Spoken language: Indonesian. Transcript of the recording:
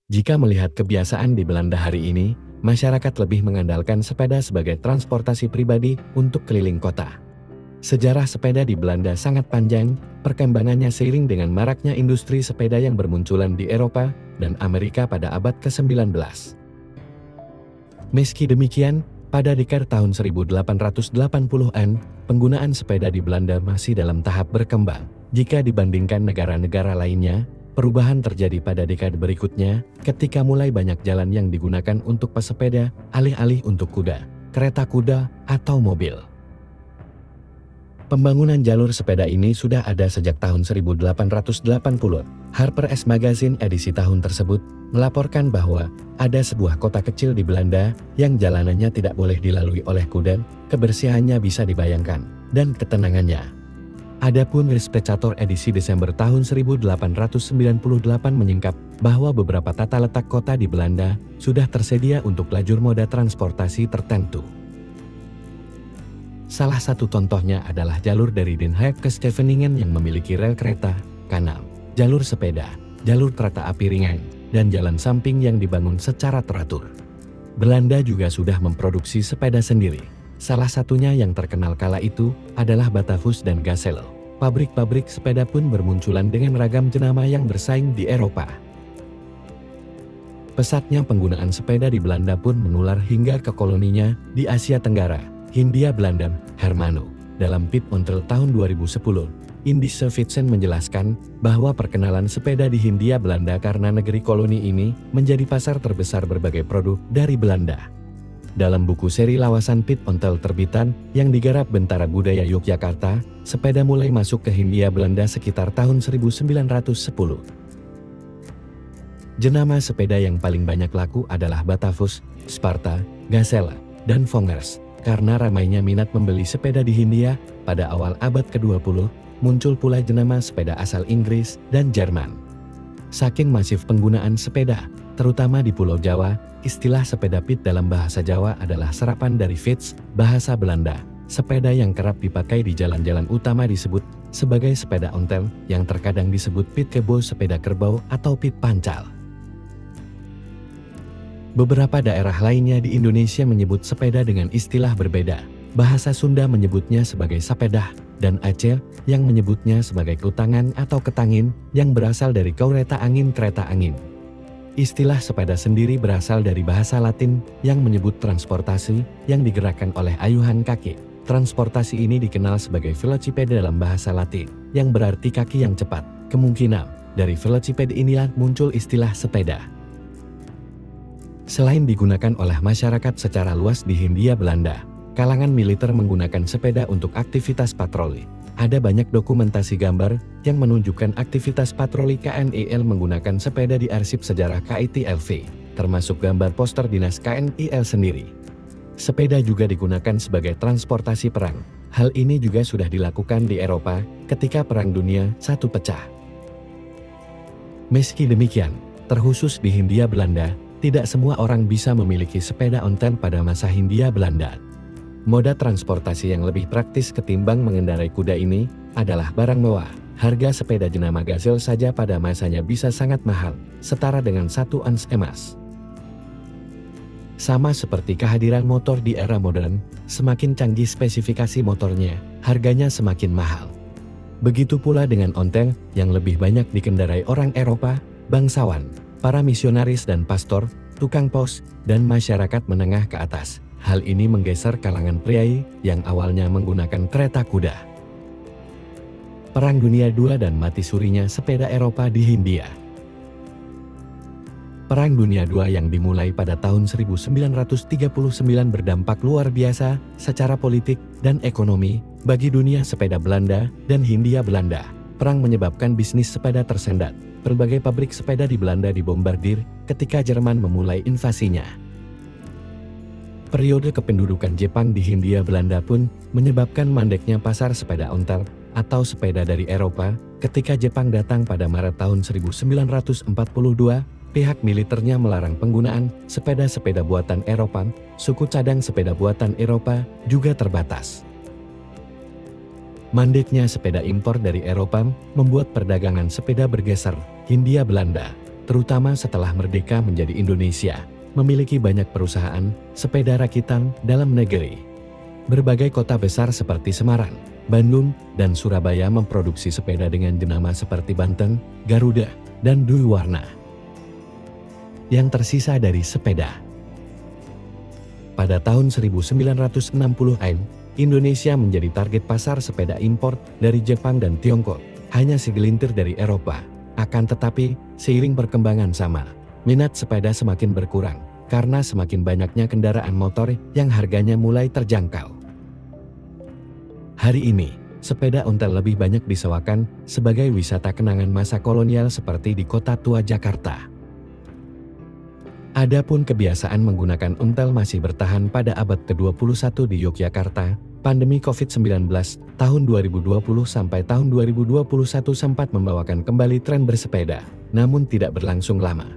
Jika melihat kebiasaan di Belanda hari ini, masyarakat lebih mengandalkan sepeda sebagai transportasi pribadi untuk keliling kota. Sejarah sepeda di Belanda sangat panjang, perkembangannya seiring dengan maraknya industri sepeda yang bermunculan di Eropa dan Amerika pada abad ke-19. Meski demikian, pada dekade tahun 1880-an, penggunaan sepeda di Belanda masih dalam tahap berkembang. Jika dibandingkan negara-negara lainnya, perubahan terjadi pada dekade berikutnya, ketika mulai banyak jalan yang digunakan untuk pesepeda, alih-alih untuk kuda, kereta kuda, atau mobil. Pembangunan jalur sepeda ini sudah ada sejak tahun 1880. Harper's Magazine edisi tahun tersebut melaporkan bahwa ada sebuah kota kecil di Belanda yang jalanannya tidak boleh dilalui oleh kuda, kebersihannya bisa dibayangkan, dan ketenangannya. Adapun Spectator edisi Desember tahun 1898 menyingkap bahwa beberapa tata letak kota di Belanda sudah tersedia untuk lajur moda transportasi tertentu. Salah satu contohnya adalah jalur dari Den Haag ke Scheveningen yang memiliki rel kereta, kanal, jalur sepeda, jalur kereta api ringan, dan jalan samping yang dibangun secara teratur. Belanda juga sudah memproduksi sepeda sendiri. Salah satunya yang terkenal kala itu adalah Batavus dan Gazelle. Pabrik-pabrik sepeda pun bermunculan dengan ragam jenama yang bersaing di Eropa. Pesatnya penggunaan sepeda di Belanda pun menular hingga ke koloninya di Asia Tenggara. Hindia Belanda, Hermano. Dalam Piet Montel tahun 2010, Indi Sevitsen menjelaskan bahwa perkenalan sepeda di Hindia Belanda karena negeri koloni ini menjadi pasar terbesar berbagai produk dari Belanda. Dalam buku seri lawasan Piet Montel terbitan yang digarap Bentara Budaya Yogyakarta, sepeda mulai masuk ke Hindia Belanda sekitar tahun 1910. Jenama sepeda yang paling banyak laku adalah Batavus, Sparta, Gazelle, dan Vongers. Karena ramainya minat membeli sepeda di Hindia, pada awal abad ke-20, muncul pula jenama sepeda asal Inggris dan Jerman. Saking masif penggunaan sepeda, terutama di Pulau Jawa, istilah sepeda Piet dalam bahasa Jawa adalah serapan dari fiets, bahasa Belanda. Sepeda yang kerap dipakai di jalan-jalan utama disebut sebagai sepeda ontel, yang terkadang disebut Piet Kebo, sepeda kerbau, atau Piet Pancal. Beberapa daerah lainnya di Indonesia menyebut sepeda dengan istilah berbeda. Bahasa Sunda menyebutnya sebagai sapedah, dan Aceh yang menyebutnya sebagai kutangan atau ketangin yang berasal dari kereta angin. Istilah sepeda sendiri berasal dari bahasa Latin yang menyebut transportasi yang digerakkan oleh ayuhan kaki. Transportasi ini dikenal sebagai velocipede dalam bahasa Latin, yang berarti kaki yang cepat. Kemungkinan dari velocipede inilah muncul istilah sepeda. Selain digunakan oleh masyarakat secara luas di Hindia Belanda, kalangan militer menggunakan sepeda untuk aktivitas patroli. Ada banyak dokumentasi gambar yang menunjukkan aktivitas patroli KNIL menggunakan sepeda di arsip sejarah KITLV, termasuk gambar poster dinas KNIL sendiri. Sepeda juga digunakan sebagai transportasi perang. Hal ini juga sudah dilakukan di Eropa ketika Perang Dunia I pecah. Meski demikian, terkhusus di Hindia Belanda, tidak semua orang bisa memiliki sepeda ontel pada masa Hindia Belanda. Moda transportasi yang lebih praktis ketimbang mengendarai kuda ini adalah barang mewah. Harga sepeda jenama Gazelle saja pada masanya bisa sangat mahal, setara dengan 1 ons emas. Sama seperti kehadiran motor di era modern, semakin canggih spesifikasi motornya, harganya semakin mahal. Begitu pula dengan ontel yang lebih banyak dikendarai orang Eropa, bangsawan, para misionaris dan pastor, tukang pos, dan masyarakat menengah ke atas. Hal ini menggeser kalangan priai yang awalnya menggunakan kereta kuda. Perang Dunia II dan mati surinya sepeda Eropa di Hindia. Perang Dunia II yang dimulai pada tahun 1939 berdampak luar biasa secara politik dan ekonomi bagi dunia sepeda Belanda dan Hindia Belanda. Perang menyebabkan bisnis sepeda tersendat. Berbagai pabrik sepeda di Belanda dibombardir ketika Jerman memulai invasinya. Periode kependudukan Jepang di Hindia Belanda pun menyebabkan mandeknya pasar sepeda ontel atau sepeda dari Eropa. Ketika Jepang datang pada Maret tahun 1942, pihak militernya melarang penggunaan sepeda-sepeda buatan Eropa. Suku cadang sepeda buatan Eropa juga terbatas. Mandeknya sepeda impor dari Eropa membuat perdagangan sepeda bergeser. Hindia Belanda terutama setelah merdeka menjadi Indonesia, memiliki banyak perusahaan sepeda rakitan dalam negeri. Berbagai kota besar seperti Semarang, Bandung, dan Surabaya memproduksi sepeda dengan jenama seperti Banten, Garuda, dan Dwi Warna. Yang tersisa dari sepeda. Pada tahun 1960-an, Indonesia menjadi target pasar sepeda impor dari Jepang dan Tiongkok, hanya segelintir dari Eropa. Akan tetapi, seiring perkembangan zaman, minat sepeda semakin berkurang, karena semakin banyaknya kendaraan motor yang harganya mulai terjangkau. Hari ini, sepeda ontel lebih banyak disewakan sebagai wisata kenangan masa kolonial seperti di Kota Tua Jakarta. Adapun kebiasaan menggunakan ontel masih bertahan pada abad ke-21 di Yogyakarta. Pandemi COVID-19 tahun 2020 sampai tahun 2021 sempat membawakan kembali tren bersepeda, namun tidak berlangsung lama.